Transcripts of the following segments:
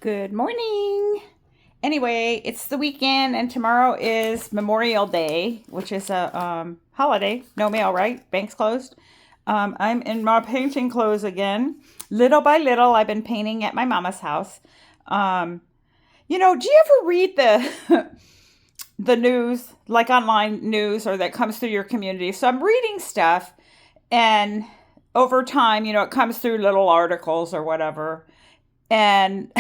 Good morning. Anyway, it's the weekend and tomorrow is Memorial Day, which is a holiday. No mail, right? Bank's closed. I'm in my painting clothes again. Little by little, I've been painting at my mama's house. Um, do you ever read the the news, like online news, or that comes through your community? So I'm reading stuff, and over time, it comes through little articles or whatever, and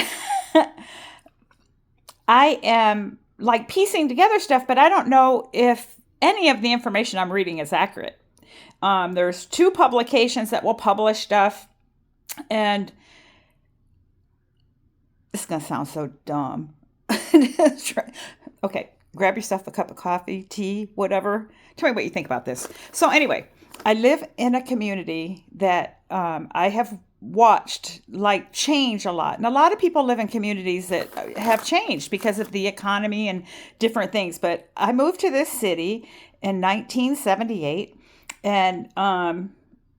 I am like piecing together stuff, but I don't know if any of the information I'm reading is accurate. There's two publications that will publish stuff, and this is going to sound so dumb. Okay, grab yourself a cup of coffee, tea, whatever. Tell me what you think about this. So, anyway, I live in a community that I have watched like change a lot. And a lot of people live in communities that have changed because of the economy and different things. But I moved to this city in 1978, and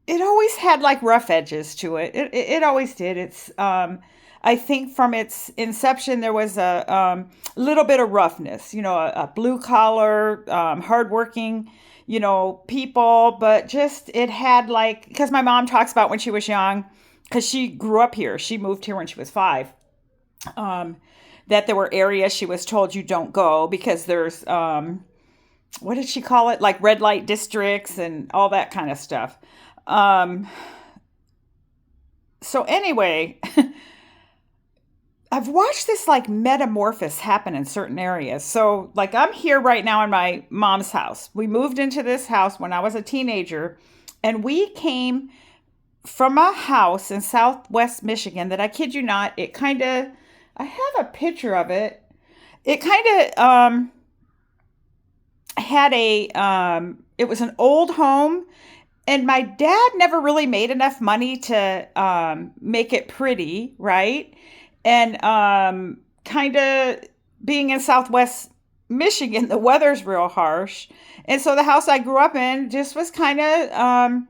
it always had like rough edges to it. It always did. I think from its inception, there was a little bit of roughness, a blue collar, hardworking, people, but just it had like, because my mom talks about when she was young, because she grew up here, she moved here when she was 5, that there were areas she was told you don't go because there's, what did she call it? Like red light districts and all that kind of stuff. Um, so anyway, I've watched this like metamorphosis happen in certain areas. So, like, I'm here right now in my mom's house. We moved into this house when I was a teenager, and we came from a house in Southwest Michigan that, I kid you not, it kind of, I have a picture of it. It kind of had it was an old home, and my dad never really made enough money to make it pretty, right? And kind of being in Southwest Michigan, the weather's real harsh. And so the house I grew up in just was kind of,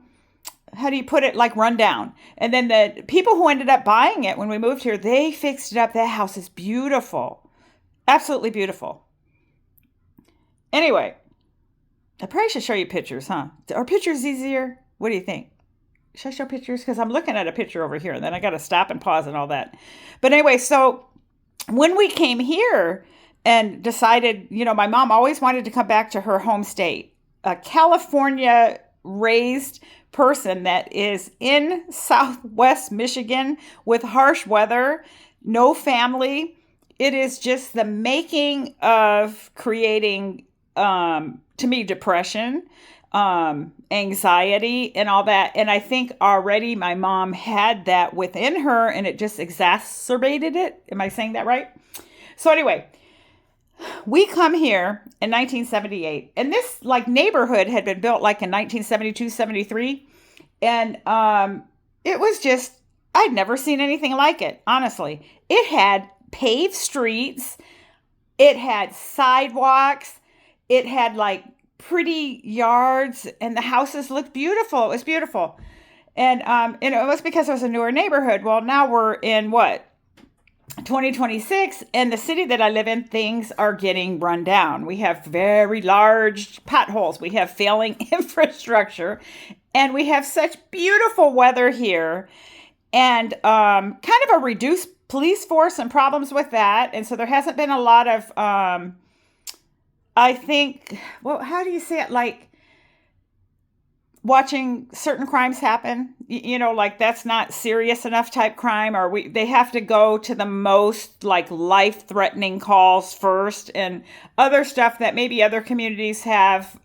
how do you put it, like run down. And then the people who ended up buying it when we moved here, they fixed it up. That house is beautiful, absolutely beautiful. Anyway, I probably should show you pictures, huh? Are pictures easier? What do you think? Should I show pictures? Because I'm looking at a picture over here, and then I got to stop and pause and all that. But anyway, so when we came here and decided, my mom always wanted to come back to her home state, a California raised person that is in Southwest Michigan with harsh weather, no family. It is just the making of creating, to me, depression, anxiety, and all that. And I think already my mom had that within her, and it just exacerbated it. Am I saying that right? So, anyway, we come here in 1978, and this like neighborhood had been built like in 1972, 73. And it was just, I'd never seen anything like it, honestly. It had paved streets, it had sidewalks, it had like pretty yards, and the houses looked beautiful. It was beautiful. And it was because it was a newer neighborhood. Well, now we're in what, 2026, and the city that I live in, things are getting run down. We have very large potholes, we have failing infrastructure, and we have such beautiful weather here, and kind of a reduced police force and problems with that. And so there hasn't been a lot of, I think, well, how do you say it? Like watching certain crimes happen, like that's not serious enough type crime, or they have to go to the most like life threatening calls first, and other stuff that maybe other communities have,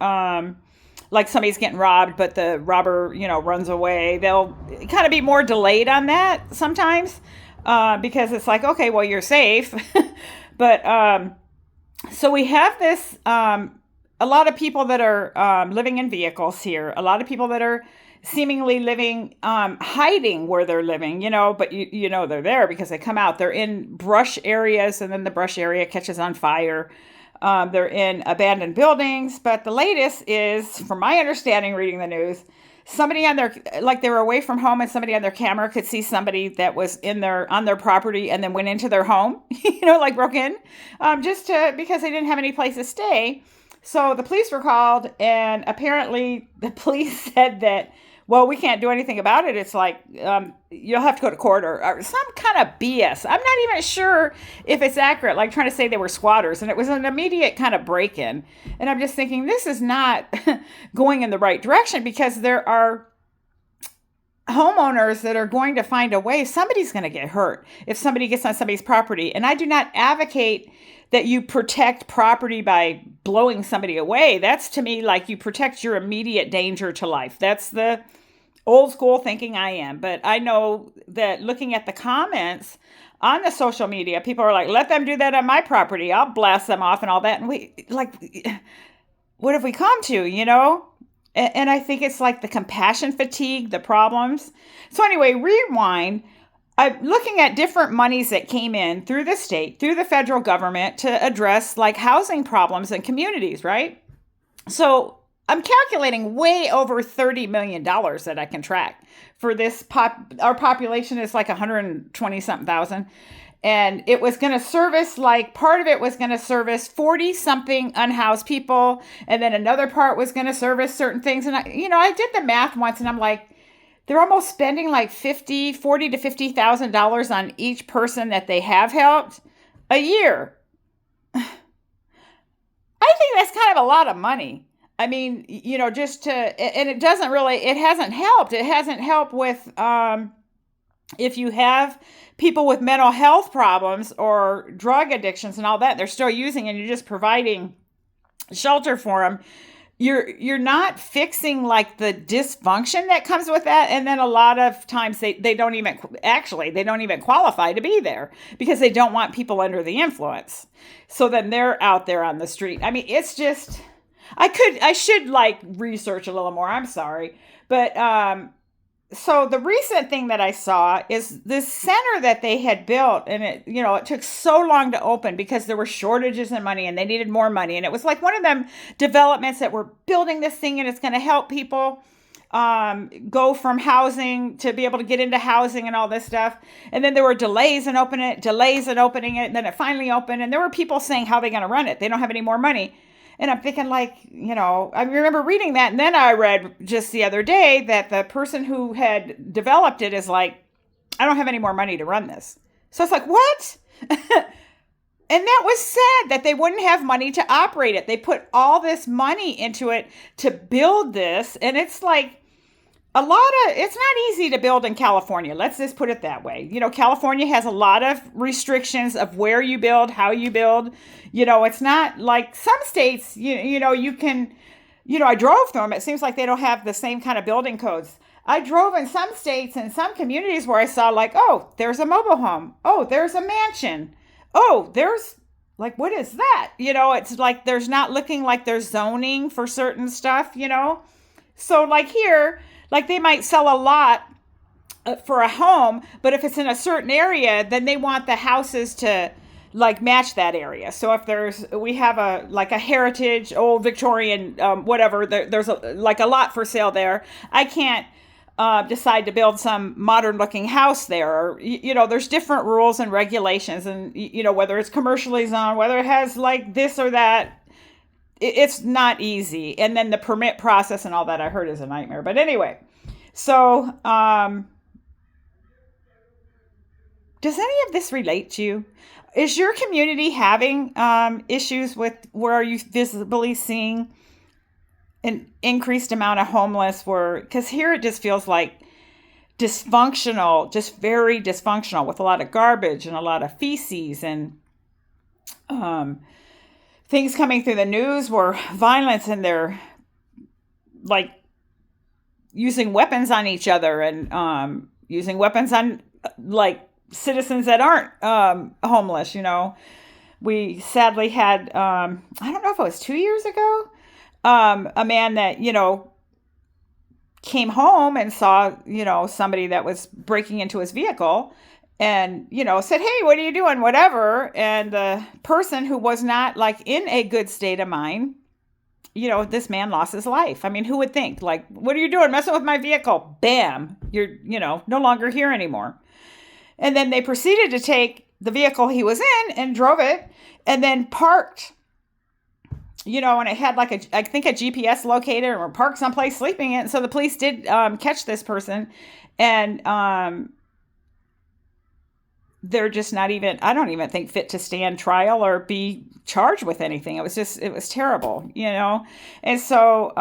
like somebody's getting robbed, but the robber, runs away. They'll kind of be more delayed on that sometimes, because it's like, okay, well, you're safe. But so we have this, a lot of people that are living in vehicles here, a lot of people that are seemingly living, hiding where they're living, but they're there because they come out. They're in brush areas, and then the brush area catches on fire. They're in abandoned buildings. But the latest is, from my understanding, reading the news, somebody on their, like they were away from home and somebody on their camera could see somebody that was on their property and then went into their home, like broke in, because they didn't have any place to stay. So the police were called, and apparently the police said that, well, we can't do anything about it. It's like, you'll have to go to court or some kind of BS. I'm not even sure if it's accurate, like trying to say they were squatters. And it was an immediate kind of break-in. And I'm just thinking, this is not going in the right direction, because there are homeowners that are going to find a way. Somebody's going to get hurt if somebody gets on somebody's property. And I do not advocate that you protect property by blowing somebody away. That's, to me, like you protect your immediate danger to life. That's the old school thinking I am. But I know that looking at the comments on the social media, people are like, let them do that on my property. I'll blast them off and all that. And we, like, what have we come to, And I think it's like the compassion fatigue, the problems. So anyway, rewind. I'm looking at different monies that came in through the state, through the federal government to address like housing problems in communities, right? So I'm calculating way over $30 million that I can track for this our population is like 120 something thousand. And it was going to service, like part of it was going to service 40 something unhoused people. And then another part was going to service certain things. And I did the math once and I'm like, they're almost spending like $40,000 to $50,000 on each person that they have helped a year. I think that's kind of a lot of money. I mean, and it hasn't helped. It hasn't helped with, if you have people with mental health problems or drug addictions and all that, they're still using, and you're just providing shelter for them. You're not fixing like the dysfunction that comes with that. And then a lot of times they don't even qualify to be there because they don't want people under the influence. So then they're out there on the street. I mean, it's just, I should like research a little more. I'm sorry. But, so the recent thing that I saw is this center that they had built, and it took so long to open because there were shortages in money and they needed more money. And it was like one of them developments that were building this thing and it's going to help people go from housing to be able to get into housing and all this stuff. And then there were delays in opening it, and then it finally opened. And there were people saying how they're going to run it. They don't have any more money. And I'm thinking like, I remember reading that. And then I read just the other day that the person who had developed it is like, I don't have any more money to run this. So it's like, what? And that was said that they wouldn't have money to operate it. They put all this money into it to build this. And it's like, it's not easy to build in California. Let's just put it that way. California has a lot of restrictions of where you build, how you build. It's not like some states, you can, I drove through them. It seems like they don't have the same kind of building codes. I drove in some states and some communities where I saw like, oh, there's a mobile home. Oh, there's a mansion. Oh, there's like, what is that? It's like, there's not looking like there's zoning for certain stuff, So like here, like they might sell a lot for a home, but if it's in a certain area, then they want the houses to like match that area. So if we have a heritage, old Victorian, whatever, there's a lot for sale there. I can't decide to build some modern looking house there. There's different rules and regulations, and whether it's commercially zoned, whether it has like this or that. It's not easy. And then the permit process and all that I heard is a nightmare. But anyway, so does any of this relate to you? Is your community having issues with where are you visibly seeing an increased amount of homeless? Because here it just feels like dysfunctional, just very dysfunctional with a lot of garbage and a lot of feces and things coming through the news where violence and they're like using weapons on each other and using weapons on like citizens that aren't homeless. We sadly had, I don't know if it was 2 years ago, a man that, came home and saw, somebody that was breaking into his vehicle and, said, hey, what are you doing? Whatever. And the person who was not like in a good state of mind this man lost his life. I mean, who would think? Like, what are you doing? Messing with my vehicle. Bam. You're, no longer here anymore. And then they proceeded to take the vehicle he was in and drove it and then parked, and it had I think a GPS locator or parked someplace sleeping in. And so the police did catch this person, and they're just not even, I don't even think, fit to stand trial or be charged with anything. It was terrible, And so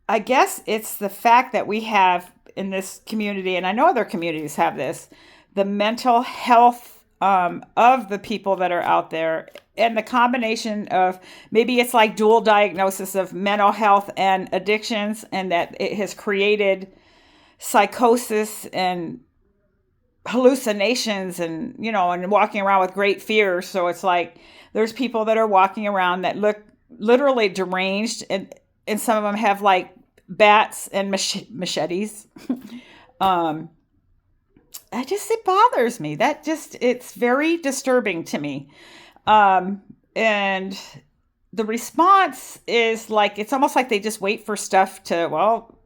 I guess it's the fact that we have in this community, and I know other communities have this, the mental health of the people that are out there, and the combination of maybe it's like dual diagnosis of mental health and addictions, and that it has created psychosis and hallucinations and and walking around with great fear. So it's like there's people that are walking around that look literally deranged, and some of them have like bats and machetes. It bothers me. It's very disturbing to me. And the response is like, it's almost like they just wait for stuff to, well,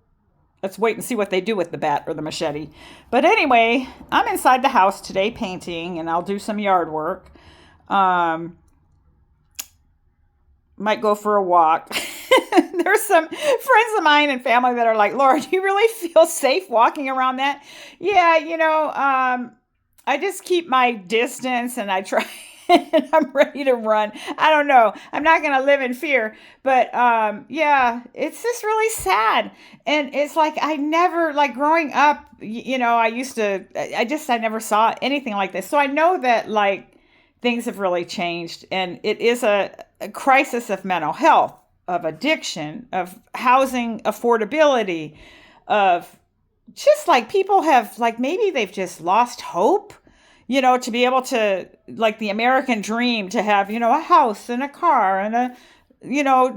let's wait and see what they do with the bat or the machete. But anyway, I'm inside the house today painting, and I'll do some yard work. Might go for a walk. There's some friends of mine and family that are like, Laura, do you really feel safe walking around that? Yeah, I just keep my distance, and I try and I'm ready to run. I don't know. I'm not going to live in fear. But yeah, it's just really sad. And it's like I never, like growing up, I never saw anything like this. So I know that like things have really changed. And it is a crisis of mental health, of addiction, of housing affordability, of just like people have, like maybe they've just lost hope, to be able to, like the American dream, to have, a house and a car and a,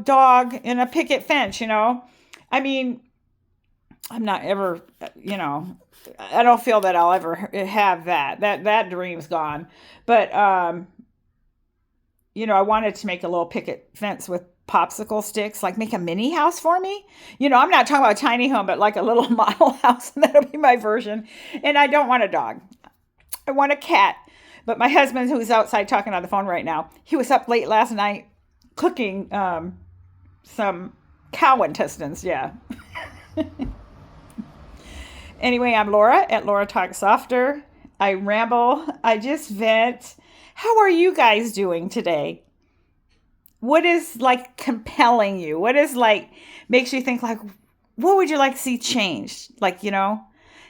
dog and a picket fence, I mean, I'm not ever, I don't feel that I'll ever have that dream's gone. But, I wanted to make a little picket fence with popsicle sticks, like make a mini house for me. I'm not talking about a tiny home, but like a little model house, and that'll be my version. And I don't want a dog. I want a cat. But my husband, who's outside talking on the phone right now, he was up late last night cooking some cow intestines. Yeah. Anyway, I'm Laura at Laura Talks Softer. I ramble. I just vent. How are you guys doing today? What is like compelling you? What is like makes you think like, what would you like to see changed? Like,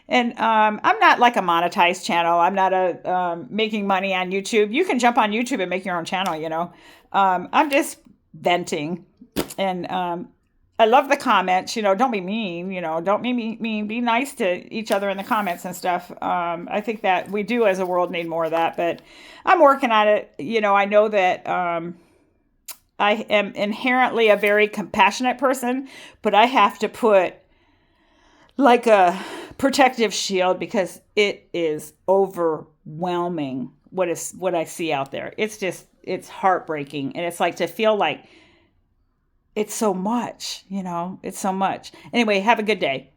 And I'm not like a monetized channel. I'm not making money on YouTube. You can jump on YouTube and make your own channel, I'm just venting. And I love the comments, don't be mean, don't be mean. Be nice to each other in the comments and stuff. I think that we do as a world need more of that, but I'm working on it. I know that I am inherently a very compassionate person, but I have to put like a protective shield because it is overwhelming what I see out there. It's heartbreaking. And it's like to feel like it's so much, it's so much. Anyway, have a good day.